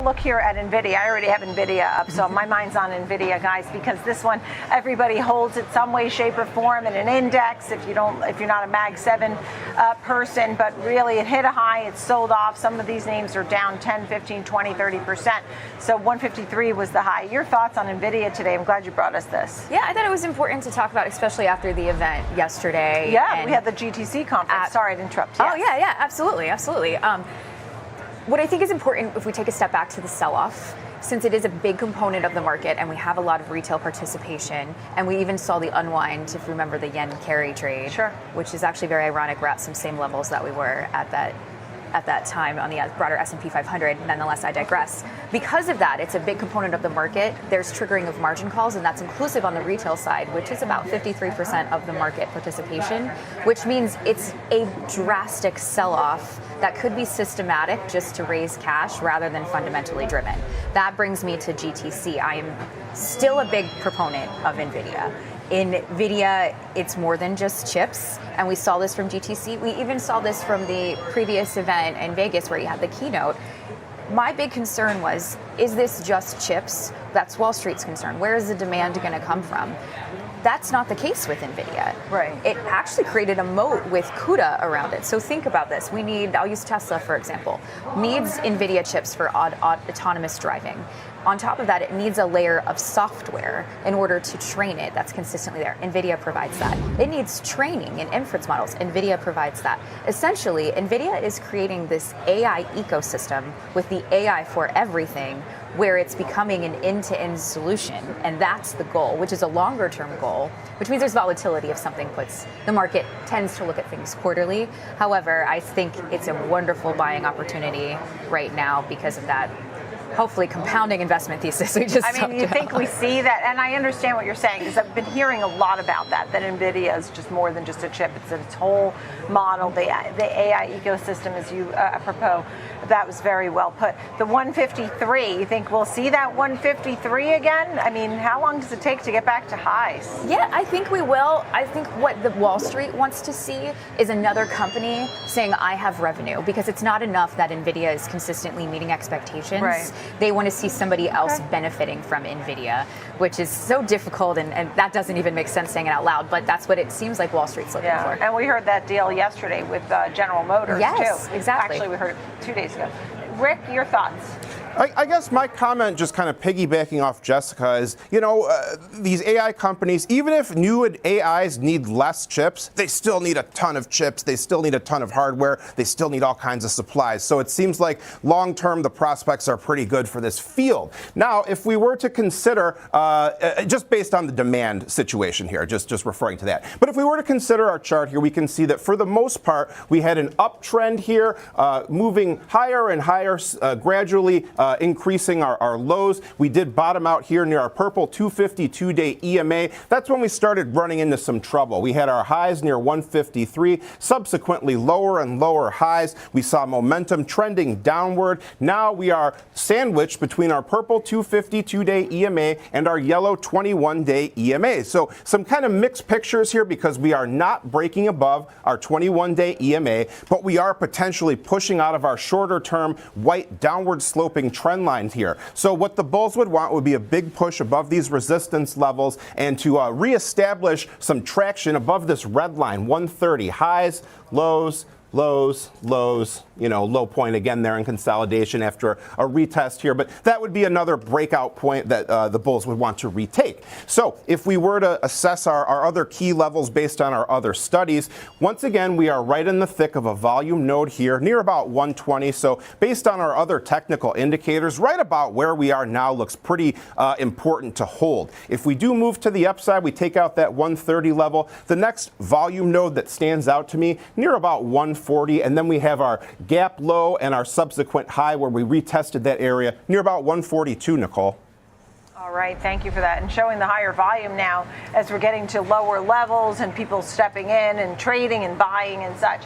Look here at Nvidia. I already have Nvidia up, so my mind's on Nvidia, guys, because this one everybody holds it some way, shape, or form in an index. If you're not a Mag 7 person, but really it hit a high, it sold off. Some of these names are down 10, 15, 20, 30%. So 153 was the high. Your thoughts on Nvidia today? I'm glad you brought us this. Yeah, I thought it was important to talk about, especially after the event yesterday. Yeah, we had the GTC conference. Sorry to interrupt. Yes. Oh yeah, absolutely. What I think is important, if we take a step back to the sell-off, since it is a big component of the market and we have a lot of retail participation, and we even saw the unwind, if you remember the yen carry trade, sure, which is actually very ironic. We're at some same levels that we were at that time on the broader S&P 500. Nonetheless, I digress. Because of that, it's a big component of the market. There's triggering of margin calls, and that's inclusive on the retail side, which is about 53% of the market participation, which means it's a drastic sell-off that could be systematic just to raise cash rather than fundamentally driven. That brings me to GTC. I am still a big proponent of Nvidia. Nvidia, it's more than just chips, and we saw this from GTC. We even saw this from the previous event in Vegas where you had the keynote. My big concern was, is this just chips? That's Wall Street's concern. Where is the demand going to come from? That's not the case with Nvidia. Right. It actually created a moat with CUDA around it. So think about this. I'll use Tesla, for example, needs Nvidia chips for autonomous driving. On top of that, it needs a layer of software in order to train it that's consistently there. Nvidia provides that. It needs training and inference models. Nvidia provides that. Essentially, Nvidia is creating this AI ecosystem with the AI for everything, where it's becoming an end-to-end solution. And that's the goal, which is a longer-term goal, which means there's volatility if something puts, the market tends to look at things quarterly. However, I think it's a wonderful buying opportunity right now because of that, hopefully, compounding investment thesis we just I mean, you think we see that, and I understand what you're saying, because I've been hearing a lot about that NVIDIA is just more than just a chip. It's its whole model, the AI ecosystem, as you apropos. That was very well put. The 153, you think we'll see that 153 again? I mean, how long does it take to get back to highs? Yeah, I think we will. I think what the Wall Street wants to see is another company saying, I have revenue, because it's not enough that NVIDIA is consistently meeting expectations. Right. They want to see somebody else benefiting from NVIDIA, which is so difficult, and that doesn't even make sense saying it out loud, but that's what it seems like Wall Street's looking for. And we heard that deal yesterday with General Motors, yes, too. Exactly. Actually, we heard it 2 days ago. Rick, your thoughts? I guess my comment, just kind of piggybacking off Jessica, is, these AI companies, even if new AIs need less chips, they still need a ton of chips. They still need a ton of hardware. They still need all kinds of supplies. So it seems like long term, the prospects are pretty good for this field. Now, if we were to consider, just based on the demand situation here, just referring to that, but if we were to consider our chart here, we can see that for the most part, we had an uptrend here, moving higher and higher, gradually increasing our lows. We did bottom out here near our purple 250 2-day EMA. That's when we started running into some trouble. We had our highs near 153, subsequently lower and lower highs. We saw momentum trending downward. Now we are sandwiched between our purple 250 2-day EMA and our yellow 21-day EMA. So some kind of mixed pictures here, because we are not breaking above our 21-day EMA, but we are potentially pushing out of our shorter term white downward sloping trend lines here. So what the bulls would want would be a big push above these resistance levels and to reestablish some traction above this red line, 130, highs, lows, lows, lows, low point again there in consolidation after a retest here. But that would be another breakout point that the bulls would want to retake. So if we were to assess our other key levels based on our other studies, once again, we are right in the thick of a volume node here near about 120. So based on our other technical indicators, right about where we are now looks pretty important to hold. If we do move to the upside, we take out that 130 level. The next volume node that stands out to me near about 140, and then we have our gap low and our subsequent high where we retested that area near about 142, Nicole. All right, thank you for that. And showing the higher volume now as we're getting to lower levels and people stepping in and trading and buying and such.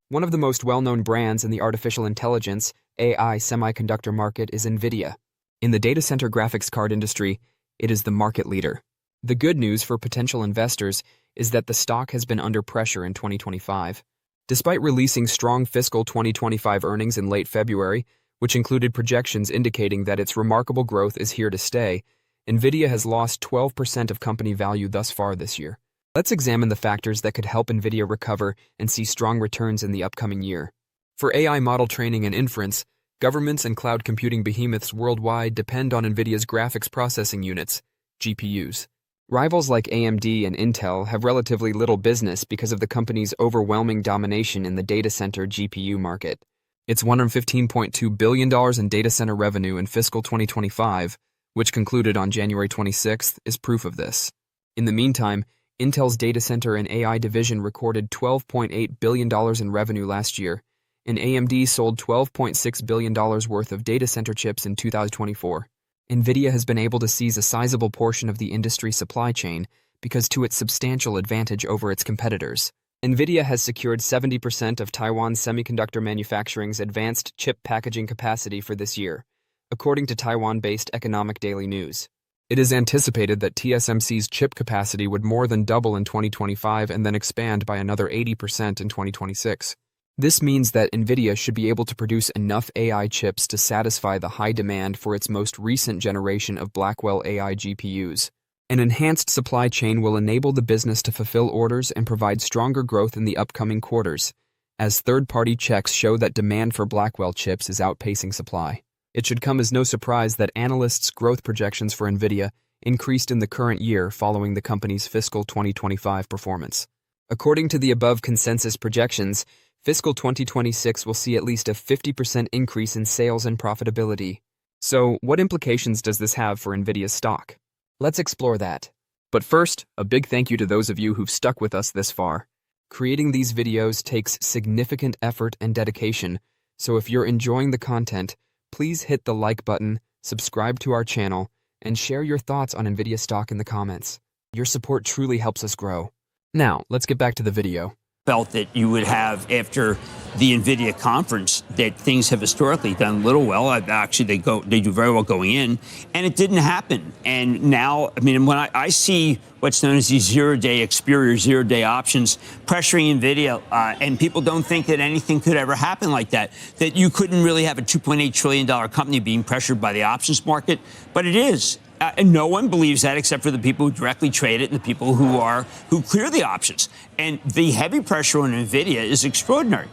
One of the most well-known brands in the artificial intelligence, AI semiconductor market is Nvidia. In the data center graphics card industry, it is the market leader. The good news for potential investors is that the stock has been under pressure in 2025. Despite releasing strong fiscal 2025 earnings in late February, which included projections indicating that its remarkable growth is here to stay, Nvidia has lost 12% of company value thus far this year. Let's examine the factors that could help Nvidia recover and see strong returns in the upcoming year. For AI model training and inference, governments and cloud computing behemoths worldwide depend on Nvidia's graphics processing units, GPUs. Rivals like AMD and Intel have relatively little business because of the company's overwhelming domination in the data center GPU market. Its $115.2 billion in data center revenue in fiscal 2025, which concluded on January 26th, is proof of this. In the meantime, Intel's data center and AI division recorded $12.8 billion in revenue last year, and AMD sold $12.6 billion worth of data center chips in 2024. Nvidia has been able to seize a sizable portion of the industry supply chain because to its substantial advantage over its competitors. Nvidia has secured 70% of Taiwan's semiconductor manufacturing's advanced chip packaging capacity for this year, according to Taiwan-based Economic Daily News. It is anticipated that TSMC's chip capacity would more than double in 2025 and then expand by another 80% in 2026. This means that Nvidia should be able to produce enough AI chips to satisfy the high demand for its most recent generation of Blackwell AI GPUs. An enhanced supply chain will enable the business to fulfill orders and provide stronger growth in the upcoming quarters, as third-party checks show that demand for Blackwell chips is outpacing supply. It should come as no surprise that analysts' growth projections for Nvidia increased in the current year following the company's fiscal 2025 performance. According to the above consensus projections, fiscal 2026 will see at least a 50% increase in sales and profitability. So, what implications does this have for Nvidia's stock? Let's explore that. But first, a big thank you to those of you who've stuck with us this far. Creating these videos takes significant effort and dedication, so if you're enjoying the content, please hit the like button, subscribe to our channel, and share your thoughts on Nvidia stock in the comments. Your support truly helps us grow. Now, let's get back to the video. Felt that you would have after the NVIDIA conference that things have historically done little well. Actually, they do very well going in, and it didn't happen. And now, I mean, when I see what's known as these zero-day expiry, zero-day options pressuring NVIDIA, and people don't think that anything could ever happen like that, that you couldn't really have a $2.8 trillion company being pressured by the options market, but it is. And no one believes that except for the people who directly trade it and the people who clear the options. And the heavy pressure on NVIDIA is extraordinary.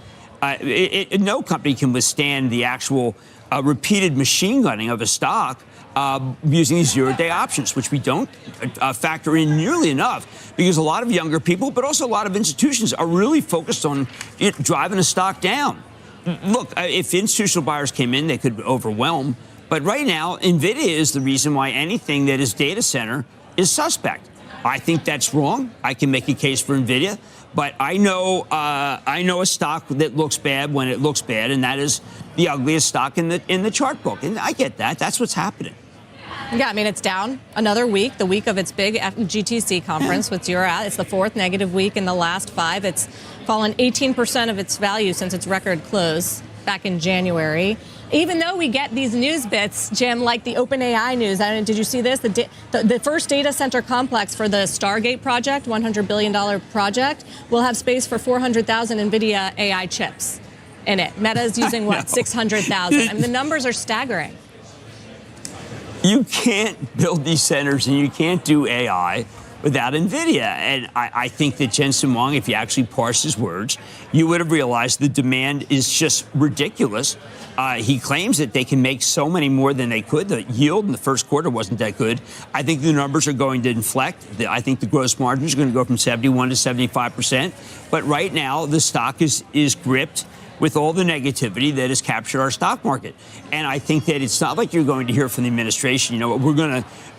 No company can withstand the actual repeated machine gunning of a stock using these zero-day options, which we don't factor in nearly enough because a lot of younger people, but also a lot of institutions, are really focused on driving a stock down. Look, if institutional buyers came in, they could overwhelm. But right now, NVIDIA is the reason why anything that is data center is suspect. I think that's wrong. I can make a case for NVIDIA, but I know a stock that looks bad when it looks bad, and that is the ugliest stock in the chart book. And I get that. That's what's happening. Yeah, I mean, it's down another week, the week of its big GTC conference with zero out. It's the fourth negative week in the last 5. It's fallen 18% of its value since its record close back in January. Even though we get these news bits, Jim, like the OpenAI news, did you see this? The first data center complex for the Stargate project, $100 billion project, will have space for 400,000 NVIDIA AI chips in it. Meta's using, what, 600,000? I mean, the numbers are staggering. You can't build these centers and you can't do AI without NVIDIA. And I think that Jensen Huang, if you actually parse his words, you would have realized the demand is just ridiculous. He claims that they can make so many more than they could. The yield in the first quarter wasn't that good. I think the numbers are going to inflect. I think the gross margins are going to go from 71 to 75%. But right now, the stock is gripped with all the negativity that has captured our stock market. And I think that it's not like you're going to hear from the administration,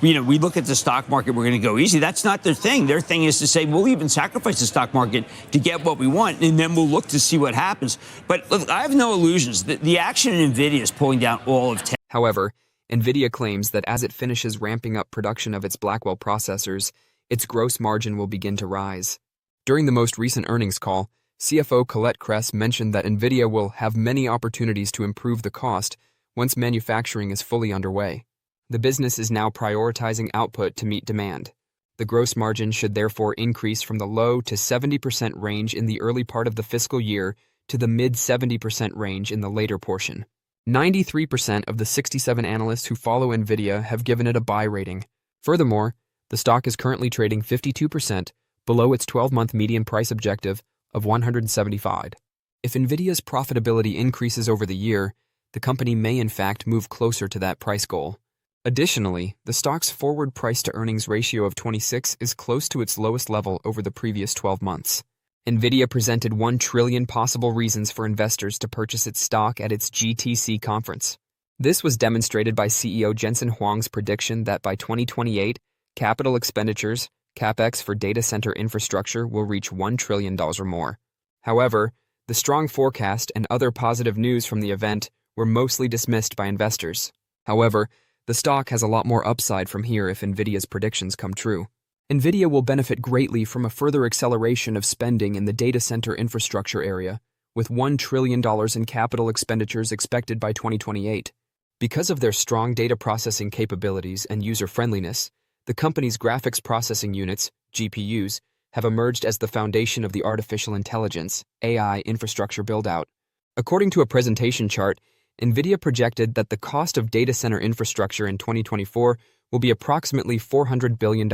we look at the stock market, we're going to go easy. That's not their thing. Their thing is to say, we'll even sacrifice the stock market to get what we want, and then we'll look to see what happens. But look, I have no illusions. The action in NVIDIA is pulling down all of tech. However, Nvidia claims that as it finishes ramping up production of its Blackwell processors, its gross margin will begin to rise. During the most recent earnings call, CFO Colette Kress mentioned that Nvidia will have many opportunities to improve the cost once manufacturing is fully underway. The business is now prioritizing output to meet demand. The gross margin should therefore increase from the low to 70% range in the early part of the fiscal year to the mid-70% range in the later portion. 93% of the 67 analysts who follow Nvidia have given it a buy rating. Furthermore, the stock is currently trading 52% below its 12-month median price objective of 175. If Nvidia's profitability increases over the year, the company may in fact move closer to that price goal. Additionally, the stock's forward price-to-earnings ratio of 26 is close to its lowest level over the previous 12 months. Nvidia presented 1 trillion possible reasons for investors to purchase its stock at its GTC conference. This was demonstrated by CEO Jensen Huang's prediction that by 2028, capital expenditures, CapEx for data center infrastructure, will reach $1 trillion or more. However, the strong forecast and other positive news from the event were mostly dismissed by investors. However, the stock has a lot more upside from here if Nvidia's predictions come true. Nvidia will benefit greatly from a further acceleration of spending in the data center infrastructure area, with $1 trillion in capital expenditures expected by 2028. Because of their strong data processing capabilities and user-friendliness, the company's graphics processing units, GPUs, have emerged as the foundation of the artificial intelligence, AI infrastructure build-out. According to a presentation chart, Nvidia projected that the cost of data center infrastructure in 2024 will be approximately $400 billion.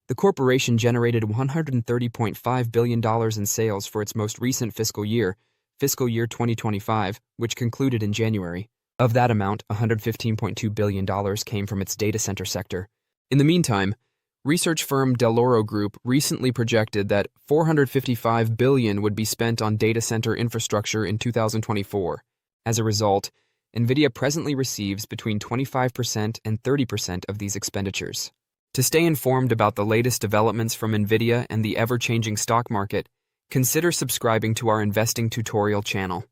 The corporation generated $130.5 billion in sales for its most recent fiscal year 2025, which concluded in January. Of that amount, $115.2 billion came from its data center sector. In the meantime, research firm Del Oro Group recently projected that $455 billion would be spent on data center infrastructure in 2024. As a result, Nvidia presently receives between 25% and 30% of these expenditures. To stay informed about the latest developments from Nvidia and the ever-changing stock market, consider subscribing to our investing tutorial channel.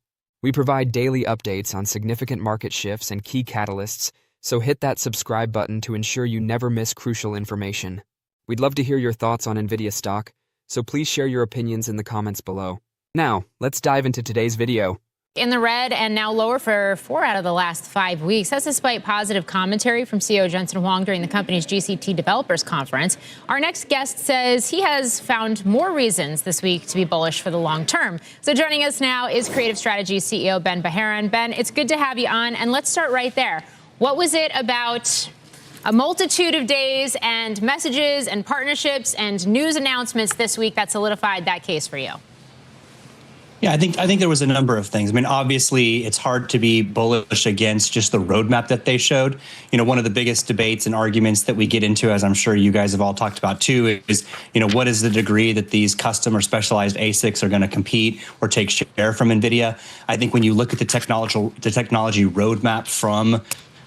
We provide daily updates on significant market shifts and key catalysts, so hit that subscribe button to ensure you never miss crucial information. We'd love to hear your thoughts on Nvidia stock, so please share your opinions in the comments below. Now, let's dive into today's video. In the red and now lower for 4 out of the last 5 weeks. That's despite positive commentary from CEO Jensen Huang during the company's GCT Developers Conference. Our next guest says he has found more reasons this week to be bullish for the long term. So joining us now is Creative Strategies CEO Ben Bajaran. Ben, it's good to have you on, and let's start right there. What was it about a multitude of days and messages and partnerships and news announcements this week that solidified that case for you? Yeah, I think there was a number of things. I mean, obviously, it's hard to be bullish against just the roadmap that they showed. You know, one of the biggest debates and arguments that we get into, as I'm sure you guys have all talked about too, is, you know, what is the degree that these custom or specialized ASICs are going to compete or take share from NVIDIA? I think when you look at the technology roadmap from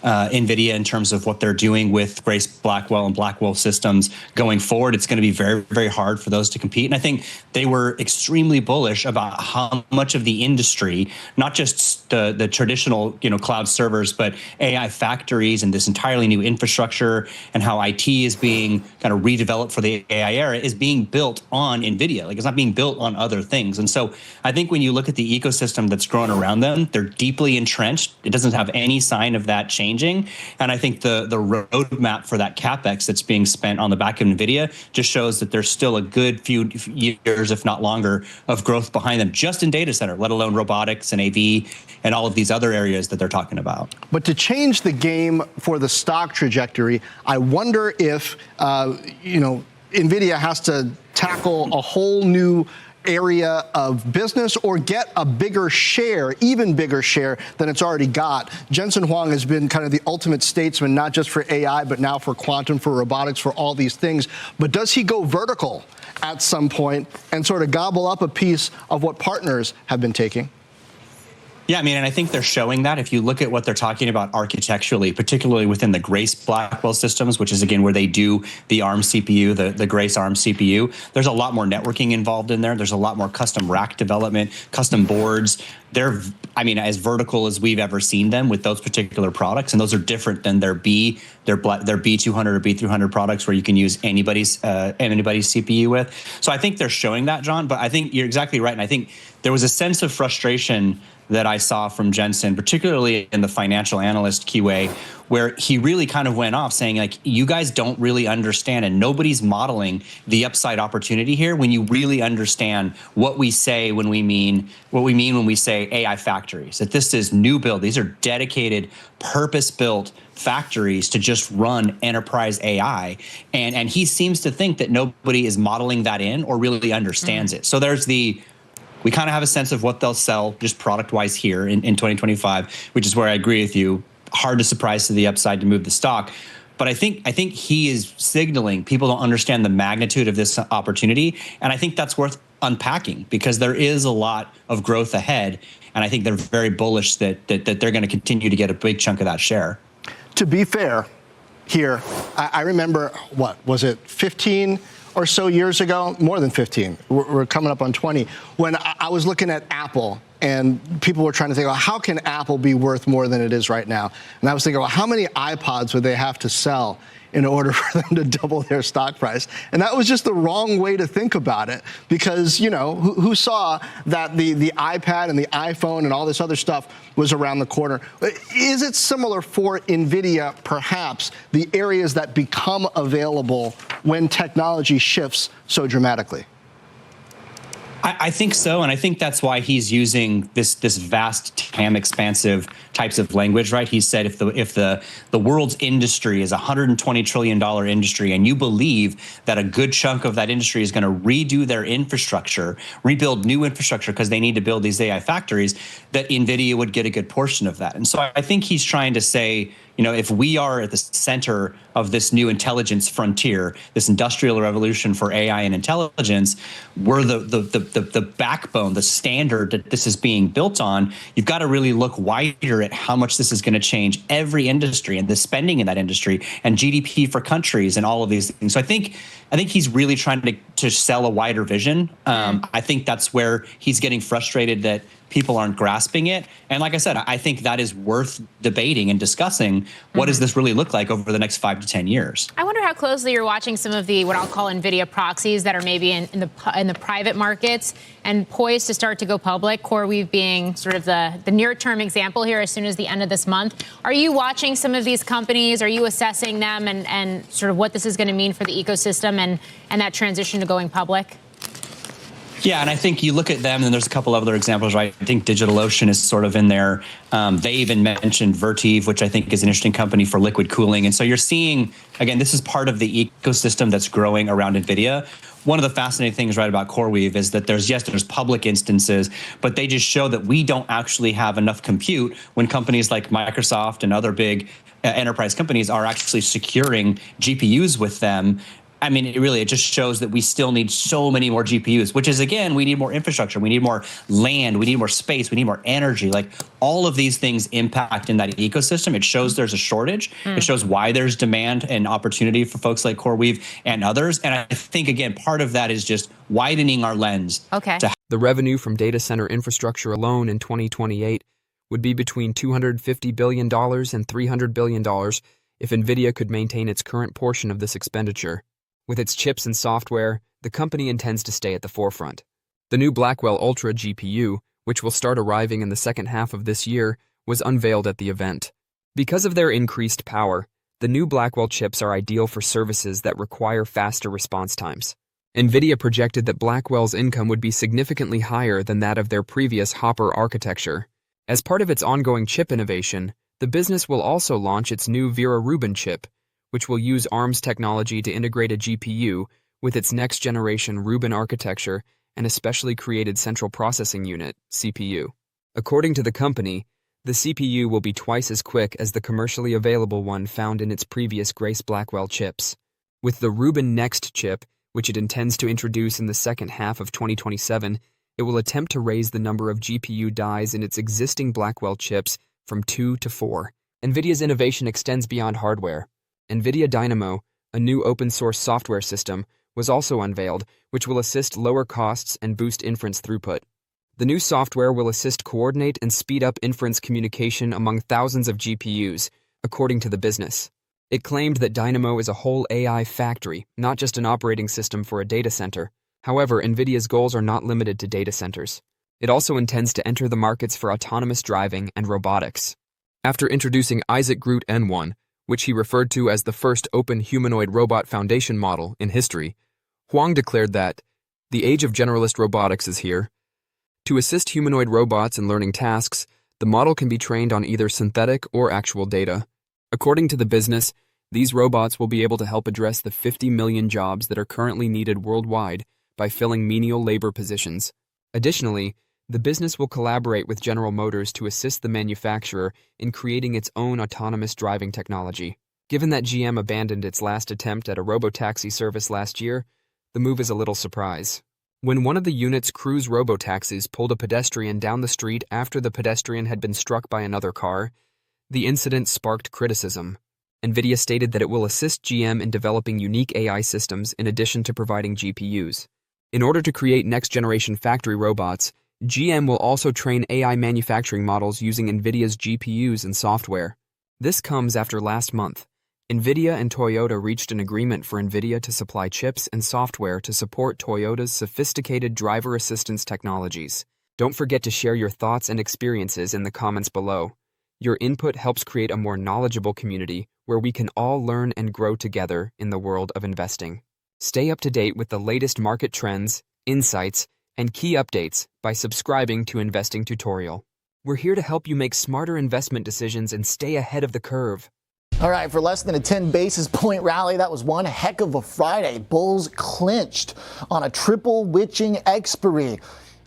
NVIDIA in terms of what they're doing with Grace Blackwell and Blackwell systems going forward, it's going to be very, very hard for those to compete. And I think they were extremely bullish about how much of the industry, not just the traditional, you know, cloud servers, but AI factories and this entirely new infrastructure and how IT is being kind of redeveloped for the AI era is being built on NVIDIA. Like, it's not being built on other things. And so I think when you look at the ecosystem that's grown around them, they're deeply entrenched. It doesn't have any sign of that changing. And I think the roadmap for that CapEx that's being spent on the back of NVIDIA just shows that there's still a good few years, if not longer, of growth behind them just in data center, let alone robotics and AV and all of these other areas that they're talking about. But to change the game for the stock trajectory, I wonder if, NVIDIA has to tackle a whole new area of business or get a bigger share, even bigger share than it's already got. Jensen Huang has been kind of the ultimate statesman, not just for AI, but now for quantum, for robotics, for all these things. But does he go vertical at some point and sort of gobble up a piece of what partners have been taking? Yeah, I mean, and I think they're showing that. If you look at what they're talking about architecturally, particularly within the Grace Blackwell systems, which is, again, where they do the ARM CPU, the Grace ARM CPU, there's a lot more networking involved in there. There's a lot more custom rack development, custom boards. They're, I mean, as vertical as we've ever seen them with those particular products, and those are different than their B200 or B300 products where you can use anybody's CPU with. So I think they're showing that, John, but I think you're exactly right. And I think there was a sense of frustration that I saw from Jensen, particularly in the financial analyst QA, where he really kind of went off saying, like, you guys don't really understand, and nobody's modeling the upside opportunity here when you really understand what we say when we mean what we mean when we say AI factories. That this is new build. These are dedicated, purpose-built factories to just run enterprise AI. And he seems to think that nobody is modeling that in or really understands it. So we kind of have a sense of what they'll sell just product-wise here in 2025, which is where I agree with you. Hard to surprise to the upside to move the stock. But I think he is signaling people don't understand the magnitude of this opportunity. And I think that's worth unpacking because there is a lot of growth ahead. And I think they're very bullish that they're going to continue to get a big chunk of that share. To be fair here, I remember, what was it, 15 or so years ago, more than 15, we're coming up on 20, when I was looking at Apple and people were trying to think, well, how can Apple be worth more than it is right now? And I was thinking, well, how many iPods would they have to sell in order for them to double their stock price? And that was just the wrong way to think about it because, you know, who saw that the iPad and the iPhone and all this other stuff was around the corner? Is it similar for NVIDIA, perhaps, the areas that become available when technology shifts so dramatically? I think so, and I think that's why he's using this vast TAM expansive types of language, right? He said if the world's industry is a $120 trillion industry, and you believe that a good chunk of that industry is going to redo their infrastructure, rebuild new infrastructure because they need to build these AI factories, that NVIDIA would get a good portion of that. And so I think he's trying to say, you know, if we are at the center of this new intelligence frontier, this industrial revolution for AI and intelligence, we're the backbone, the standard that this is being built on. You've got to really look wider at how much this is going to change every industry and the spending in that industry and GDP for countries and all of these things. So I think he's really trying to sell a wider vision. I think that's where he's getting frustrated that people aren't grasping it. And like I said, I think that is worth debating and discussing. What does this really look like over the next 5 to 10 years? I wonder how closely you're watching some of the what I'll call NVIDIA proxies that are maybe in the private markets and poised to start to go public, CoreWeave being sort of the near-term example here as soon as the end of this month. Are you watching some of these companies? Are you assessing them and sort of what this is going to mean for the ecosystem and that transition to going public? Yeah, and I think you look at them, and there's a couple other examples, right? I think DigitalOcean is sort of in there. They even mentioned Vertiv, which I think is an interesting company for liquid cooling. And so you're seeing, again, this is part of the ecosystem that's growing around NVIDIA. One of the fascinating things, right, about CoreWeave is that there's public instances, but they just show that we don't actually have enough compute when companies like Microsoft and other big enterprise companies are actually securing GPUs with them. I mean, it just shows that we still need so many more GPUs, which is, again, we need more infrastructure. We need more land. We need more space. We need more energy. Like, all of these things impact in that ecosystem. It shows there's a shortage. It shows why there's demand and opportunity for folks like CoreWeave and others. And I think, again, part of that is just widening our lens. Okay. The revenue from data center infrastructure alone in 2028 would be between $250 billion and $300 billion if NVIDIA could maintain its current portion of this expenditure. With its chips and software, the company intends to stay at the forefront. The new Blackwell Ultra GPU, which will start arriving in the second half of this year, was unveiled at the event. Because of their increased power, the new Blackwell chips are ideal for services that require faster response times. NVIDIA projected that Blackwell's income would be significantly higher than that of their previous Hopper architecture. As part of its ongoing chip innovation, the business will also launch its new Vera Rubin chip, which will use ARM's technology to integrate a GPU with its next-generation Rubin architecture and a specially created central processing unit, CPU. According to the company, the CPU will be twice as quick as the commercially available one found in its previous Grace Blackwell chips. With the Rubin Next chip, which it intends to introduce in the second half of 2027, it will attempt to raise the number of GPU dies in its existing Blackwell chips from 2 to 4. NVIDIA's innovation extends beyond hardware. NVIDIA Dynamo, a new open-source software system, was also unveiled, which will assist lower costs and boost inference throughput. The new software will assist coordinate and speed up inference communication among thousands of GPUs, according to the business. It claimed that Dynamo is a whole AI factory, not just an operating system for a data center. However, NVIDIA's goals are not limited to data centers. It also intends to enter the markets for autonomous driving and robotics. After introducing Isaac Groot N1, which he referred to as the first open humanoid robot foundation model in history, Huang declared that the age of generalist robotics is here. To assist humanoid robots in learning tasks, the model can be trained on either synthetic or actual data. According to the business, these robots will be able to help address the 50 million jobs that are currently needed worldwide by filling menial labor positions. Additionally, the business will collaborate with General Motors to assist the manufacturer in creating its own autonomous driving technology. Given that GM abandoned its last attempt at a robotaxi service last year, the move is a little surprise. When one of the unit's cruise robotaxis pulled a pedestrian down the street after the pedestrian had been struck by another car, the incident sparked criticism. Nvidia stated that it will assist GM in developing unique AI systems in addition to providing GPUs. In order to create next-generation factory robots, GM will also train AI manufacturing models using Nvidia's GPUs and software. This comes after last month. Nvidia and Toyota reached an agreement for Nvidia to supply chips and software to support Toyota's sophisticated driver assistance technologies. Don't forget to share your thoughts and experiences in the comments below. Your input helps create a more knowledgeable community where we can all learn and grow together in the world of investing. Stay up to date with the latest market trends, insights, and key updates by subscribing to Investing Tutorial. We're here to help you make smarter investment decisions and stay ahead of the curve. All right, for less than a 10 basis point rally, that was one heck of a Friday. Bulls clinched on a triple witching expiry.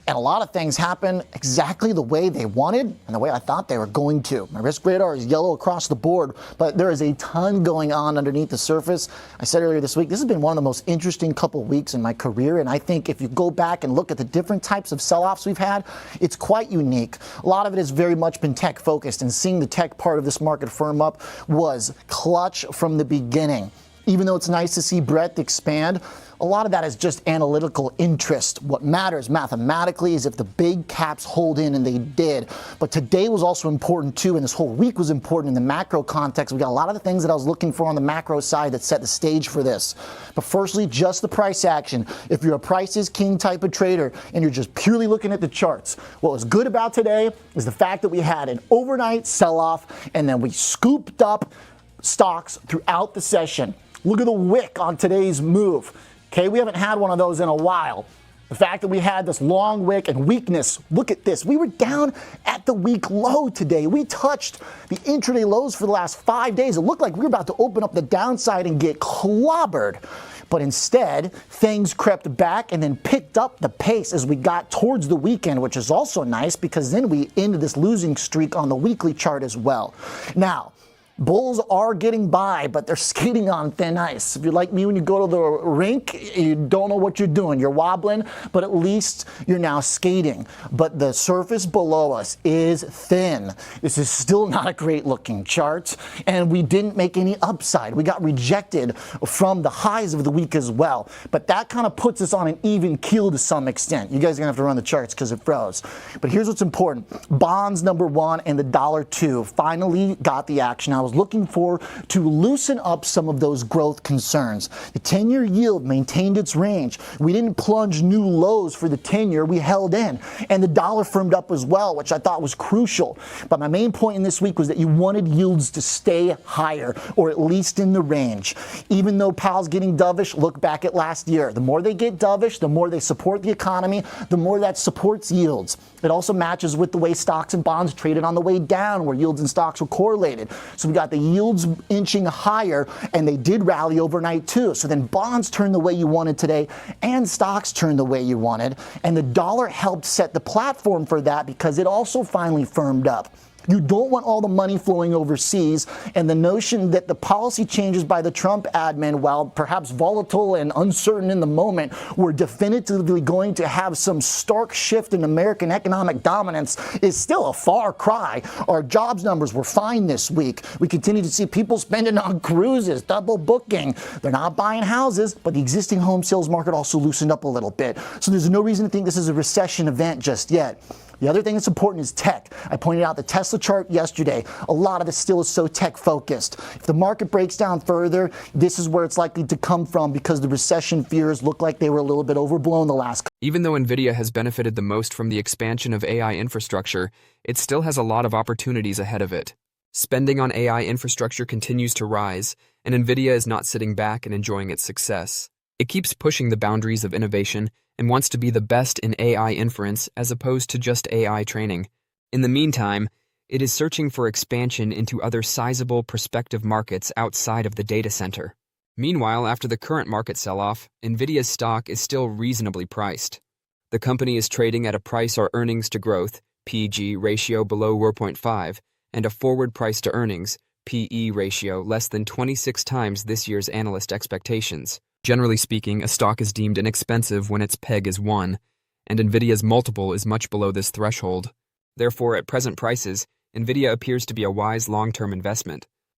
And a lot of things happened exactly the way they wanted and the way I thought they were going to. My risk radar is yellow across the board, but there is a ton going on underneath the surface. I said earlier this week, this has been one of the most interesting couple weeks in my career, and I think if you go back and look at the different types of sell-offs we've had, it's quite unique. A lot of it has very much been tech-focused, and seeing the tech part of this market firm up was clutch from the beginning. Even though it's nice to see breadth expand, a lot of that is just analytical interest. What matters mathematically is if the big caps hold in, and they did. But today was also important too, and this whole week was important in the macro context. We got a lot of the things that I was looking for on the macro side that set the stage for this. But firstly, just the price action. If you're a price is king type of trader and you're just purely looking at the charts, what was good about today is the fact that we had an overnight sell-off and then we scooped up stocks throughout the session. Look at the wick on today's move. Okay, we haven't had one of those in a while. The fact that we had this long wick and weakness, look at this. We were down at the week low today. We touched the intraday lows for the last 5 days. It looked like we were about to open up the downside and get clobbered. But instead, things crept back and then picked up the pace as we got towards the weekend, which is also nice because then we ended this losing streak on the weekly chart as well. Now, bulls are getting by, but they're skating on thin ice. If you're like me, when you go to the rink, you don't know what you're doing. You're wobbling, but at least you're now skating. But the surface below us is thin. This is still not a great looking chart, and we didn't make any upside. We got rejected from the highs of the week as well. But that kind of puts us on an even keel to some extent. You guys are gonna have to run the charts because it froze. But here's what's important. Bonds number one and the $2 finally got the action I was looking for to loosen up some of those growth concerns. The 10-year yield maintained its range. We didn't plunge new lows for the 10-year. We held in. And the dollar firmed up as well, which I thought was crucial. But my main point in this week was that you wanted yields to stay higher, or at least in the range. Even though Powell's getting dovish, look back at last year. The more they get dovish, the more they support the economy, the more that supports yields. It also matches with the way stocks and bonds traded on the way down, where yields and stocks were correlated. So we got the yields inching higher, and they did rally overnight too. So then bonds turned the way you wanted today, and stocks turned the way you wanted. And the dollar helped set the platform for that because it also finally firmed up. You don't want all the money flowing overseas, and the notion that the policy changes by the Trump admin, while perhaps volatile and uncertain in the moment, were definitively going to have some stark shift in American economic dominance is still a far cry. Our jobs numbers were fine this week. We continue to see people spending on cruises, double booking. They're not buying houses, but the existing home sales market also loosened up a little bit. So there's no reason to think this is a recession event just yet. The other thing that's important is tech. I pointed out the Tesla chart yesterday. A lot of it still is so tech focused. If the market breaks down further, this is where it's likely to come from because the recession fears look like they were a little bit overblown the last. Even though Nvidia has benefited the most from the expansion of AI infrastructure, it still has a lot of opportunities ahead of it. Spending on AI infrastructure continues to rise, and Nvidia is not sitting back and enjoying its success. It keeps pushing the boundaries of innovation and wants to be the best in AI inference as opposed to just AI training. In the meantime, it is searching for expansion into other sizable prospective markets outside of the data center. Meanwhile, after the current market sell-off, Nvidia's stock is still reasonably priced. The company is trading at a price or earnings to growth (PG) ratio below 4.5 and a forward price to earnings (PE) ratio less than 26 times this year's analyst expectations. Generally speaking, a stock is deemed inexpensive when its PEG is 1, and Nvidia's multiple is much below this threshold. Therefore, at present prices, Nvidia appears to be a wise long-term investment.